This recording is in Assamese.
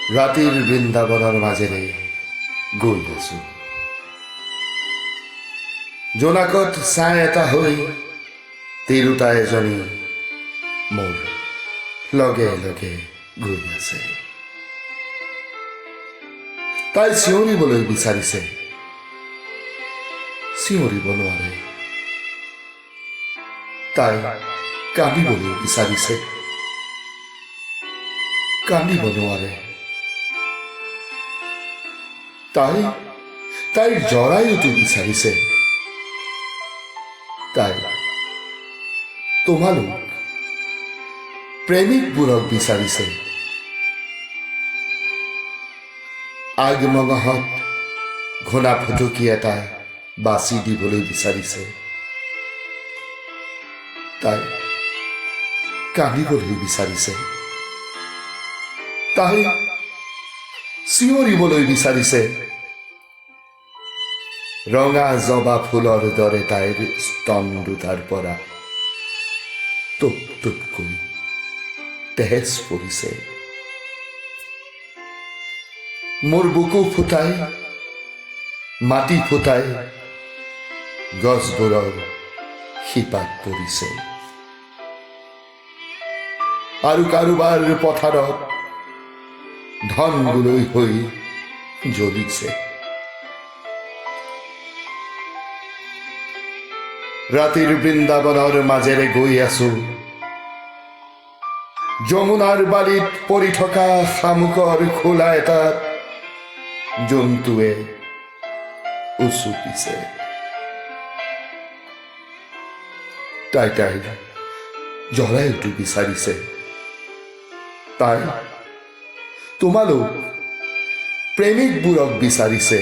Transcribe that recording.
ৰাতিৰ বৃন্দাবনৰ মাজেৰে গৈ আছো জোনাকত ছাঁ এটা হৈ তিৰোতা এজনী মোৰ লগে লগে গৈ আছে তাই চিঞৰিবলৈ বিচাৰিছে চিঞৰিব নোৱাৰে তাই কান্দিবলৈ বিচাৰিছে কান্দিব নোৱাৰে তাইৰ জৰায়ুটো বিচাৰিছে তাই তোমালোক প্ৰেমিকবোৰক বিচাৰিছে আগমগহত ঘোনা ফুটুকি এটা বাছি দিবলৈ বিচাৰিছে তাই কান্দিবলৈ বিচাৰিছে তাই চিঞৰিবলৈ বিচাৰিছে ৰঙা জবা ফুলৰ দৰে তাইৰ স্তন দুটাৰ পৰা টুপ টুপকৈ তেজ পৰিছে মোৰ বুকু ফুটাই মাটি ফুটাই গছবোৰৰ শিপাত পৰিছে আৰু কাৰোবাৰ পথাৰত ধন গুলৈ হৈ জ্বলিছে ৰাতিৰ বৃন্দাবনৰ মাজেৰে গৈ আছো যমুনাৰ বালিত পৰি থকা শামুকৰ খোলা এটাত জন্তুৱে উচুপিছে তাই জৰায়ুটো বিচাৰিছে তাই তোমালোক প্ৰেমিকবোৰক বিচাৰিছে